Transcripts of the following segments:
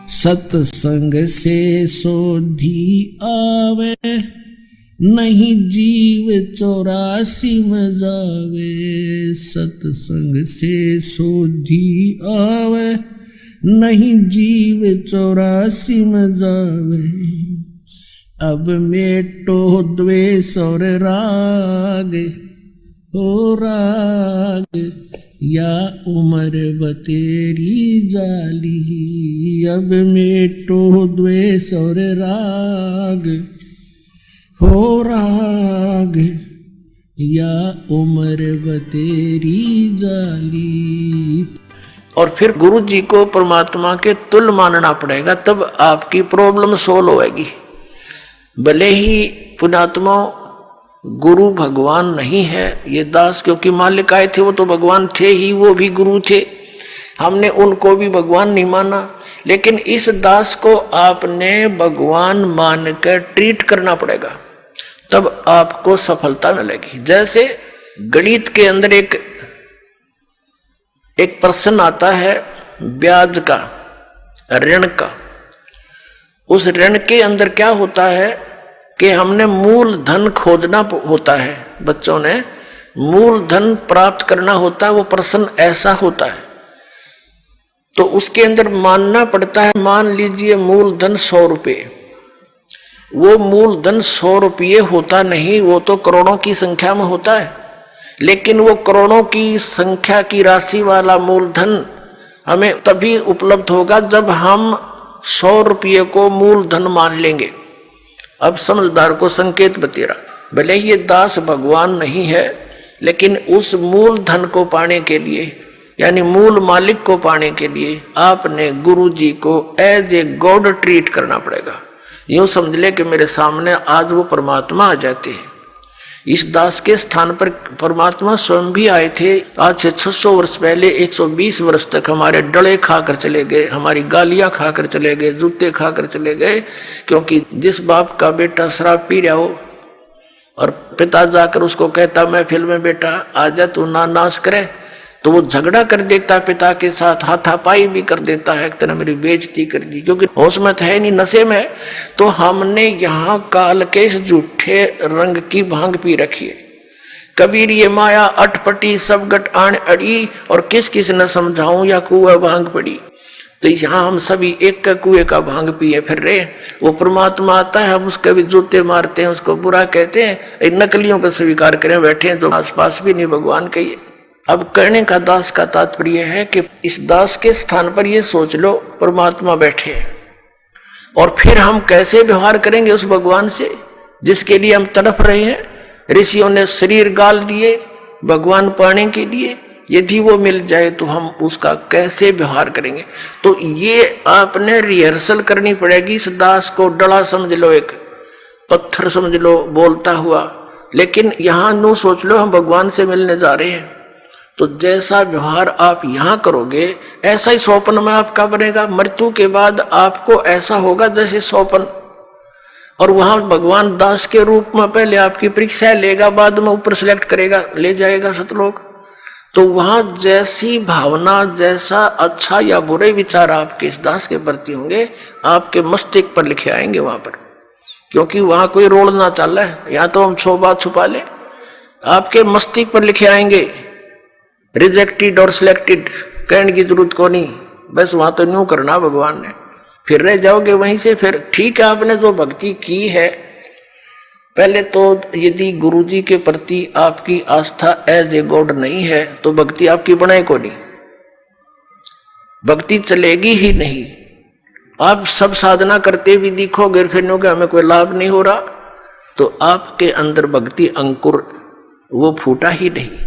सत्संग से सोधी आवे, नहीं जीव 84 में जावे। सत्संग से सोधी आवे, नहीं जीव 84 में जावे। अब मेटो द्वेष और राग, हो राग या उम्र बतेरी जाली। अब मेटो द्वेष और राग, हो राग या उम्र बतेरी जाली। और फिर गुरु जी को परमात्मा के तुल्य मानना पड़ेगा, तब आपकी प्रॉब्लम सोल्व होएगी। भले ही पुण्यात्मा गुरु भगवान नहीं है, ये दास क्योंकि मालिक आए थे वो तो भगवान थे ही, वो भी गुरु थे, हमने उनको भी भगवान नहीं माना। लेकिन इस दास को आपने भगवान मानकर ट्रीट करना पड़ेगा, तब आपको सफलता मिलेगी। जैसे गणित के अंदर एक प्रश्न आता है ब्याज का, ऋण का। उस ऋण के अंदर क्या होता है कि हमने मूल धन खोजना होता है, बच्चों ने मूल धन प्राप्त करना होता है, वो प्रश्न ऐसा होता है। तो उसके अंदर मानना पड़ता है, मान लीजिए मूल धन 100 रुपये, वो मूल धन 100 रुपये होता नहीं, वो तो करोड़ों की संख्या में होता है। लेकिन वो करोड़ों की संख्या की राशि वाला मूलधन हमें तभी उपलब्ध होगा जब हम 100 रुपये को मूलधन मान लेंगे। अब समझदार को संकेत बतेरा, भले ही ये दास भगवान नहीं है, लेकिन उस मूलधन को पाने के लिए, यानी मूल मालिक को पाने के लिए आपने गुरु जी को एज ए गॉड ट्रीट करना पड़ेगा। यूं समझ ले कि मेरे सामने आज वो परमात्मा आ जाते हैं। इस दास के स्थान पर परमात्मा स्वयं भी आए थे। आज से 600 वर्ष पहले 120 वर्ष तक हमारे डले खाकर चले गए, हमारी गालियां खाकर चले गए, जूते खाकर चले गए। क्योंकि जिस बाप का बेटा शराब पी रहा हो और पिता जाकर उसको कहता महफिल में बेटा आजा तू ना नाश करे, तो वो झगड़ा कर देता पिता के साथ, हाथापाई भी कर देता है, एक तरह मेरी बेइज्जती कर दी, क्योंकि होश में है नहीं, नशे में। तो हमने यहाँ काल के इस झूठे रंग की भांग पी रखी है। कबीर ये माया अटपटी सब गट आन अड़ी, और किस किस न समझाऊं या कुआ भांग पड़ी। तो यहाँ हम सभी एक का कुएं का भांग पिए फिर रहे। वो परमात्मा आता है, हम उसके भी जूते मारते हैं, उसको बुरा कहते हैं, नकलियों का स्वीकार करें बैठे हैं, तो आसपास भी नहीं भगवान कहिए। अब कहने का दास का तात्पर्य है कि इस दास के स्थान पर ये सोच लो परमात्मा बैठे हैं, और फिर हम कैसे व्यवहार करेंगे उस भगवान से जिसके लिए हम तड़प रहे हैं। ऋषियों ने शरीर गाल दिए भगवान पाने के लिए, यदि वो मिल जाए तो हम उसका कैसे व्यवहार करेंगे। तो ये आपने रिहर्सल करनी पड़ेगी। इस दास को डला समझ लो, एक पत्थर समझ लो बोलता हुआ, लेकिन यहां नो सोच लो हम भगवान से मिलने जा रहे हैं। तो जैसा व्यवहार आप यहाँ करोगे ऐसा ही स्वप्न में आपका बनेगा। मृत्यु के बाद आपको ऐसा होगा जैसे स्वप्न, और वहां भगवान दास के रूप में पहले आपकी परीक्षा लेगा, बाद में ऊपर सिलेक्ट करेगा, ले जाएगा सतलोक। तो वहां जैसी भावना, जैसा अच्छा या बुरे विचार आपके इस दास के प्रति होंगे, आपके मस्तिष्क पर लिखे आएंगे वहां पर। क्योंकि वहां कोई रोल ना चल रहा है, या तो हम 100 बात छुपा ले, आपके मस्तिष्क पर लिखे आएंगे रिजेक्टेड और सिलेक्टेड। कहने की जरूरत को नहीं, बस वहां तो न्यू करना भगवान ने, फिर रह जाओगे वहीं से। फिर ठीक है, आपने जो भक्ति की है, पहले तो यदि गुरुजी के प्रति आपकी आस्था एज ए गॉड नहीं है तो भक्ति आपकी बनाए को नहीं, भक्ति चलेगी ही नहीं। आप सब साधना करते भी दिखोगे, फिर हमें कोई लाभ नहीं हो रहा, तो आपके अंदर भक्ति अंकुर वो फूटा ही नहीं।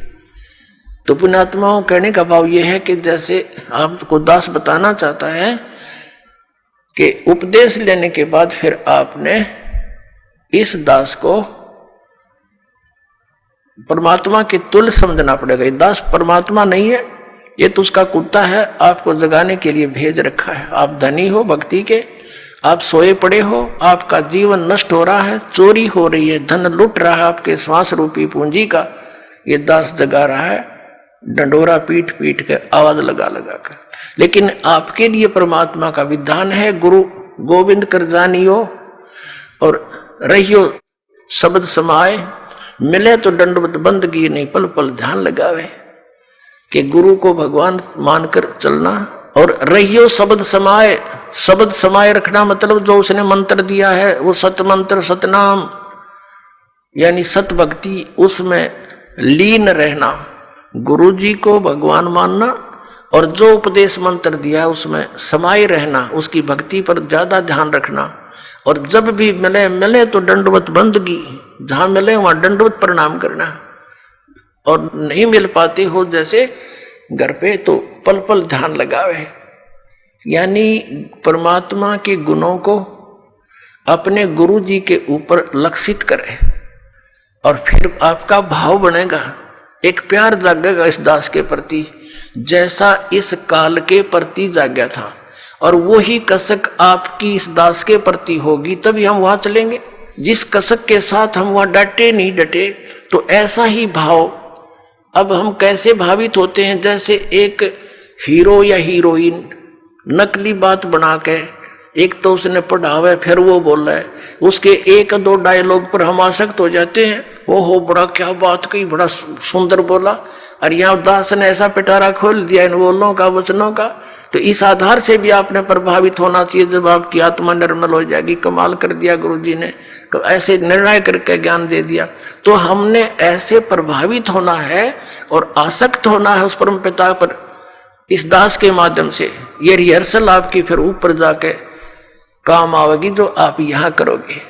तो पुण्यात्माओं, कहने का भाव यह है कि जैसे आपको दास बताना चाहता है कि उपदेश लेने के बाद फिर आपने इस दास को परमात्मा के तुल्य समझना पड़ेगा। ये दास परमात्मा नहीं है, ये तो उसका कुत्ता है, आपको जगाने के लिए भेज रखा है। आप धनी हो भक्ति के, आप सोए पड़े हो, आपका जीवन नष्ट हो रहा है, चोरी हो रही है, धन लुट रहा है आपके श्वास रूपी पूंजी का, ये दास जगा रहा है। डंडोरा पीट पीट के आवाज लगा लगा कर। लेकिन आपके लिए परमात्मा का विधान है, गुरु गोविंद कर जानियो और रहियो शब्द समाए, मिले तो दंडवत बंदगी नहीं पल पल ध्यान लगावे। कि गुरु को भगवान मानकर चलना और रहियो शब्द समाए। शब्द समाए रखना मतलब जो उसने मंत्र दिया है वो सत मंत्र सतनाम यानी सत भक्ति, उसमें लीन रहना, गुरु जी को भगवान मानना और जो उपदेश मंत्र दिया उसमें समाये रहना, उसकी भक्ति पर ज्यादा ध्यान रखना। और जब भी मिले तो दंडवत बंदगी, जहां मिले वहां दंडवत प्रणाम करना। और नहीं मिल पाते हो जैसे घर पे तो पल पल ध्यान लगावे। यानी परमात्मा के गुणों को अपने गुरु जी के ऊपर लक्षित करे और फिर आपका भाव बनेगा, एक प्यार जागेगा इस दास के प्रति जैसा इस काल के प्रति जागा था। और वही कसक आपकी इस दास के प्रति होगी तभी हम वहां चलेंगे। जिस कसक के साथ हम वहां डटे नहीं डटे, तो ऐसा ही भाव। अब हम कैसे भावित होते हैं, जैसे एक हीरो या हीरोइन नकली बात बना के, एक तो उसने पढ़ा हुआ है फिर वो बोल रहा है, उसके एक दो डायलॉग पर हम आसक्त हो जाते हैं। वो हो बड़ा क्या बात कही, बड़ा सुंदर बोला, और यहाँ दास ने ऐसा पिटारा खोल दिया इन बोलों का वचनों का। तो इस आधार से भी आपने प्रभावित होना चाहिए। जब आपकी आत्मा निर्मल हो जाएगी, कमाल कर दिया गुरु जी ने, तो ऐसे निर्णय करके ज्ञान दे दिया। तो हमने ऐसे प्रभावित होना है और आसक्त होना है उस परम पिता पर इस दास के माध्यम से। ये रिहर्सल आपकी फिर ऊपर जाके काम आवेगी जो आप यहाँ करोगे।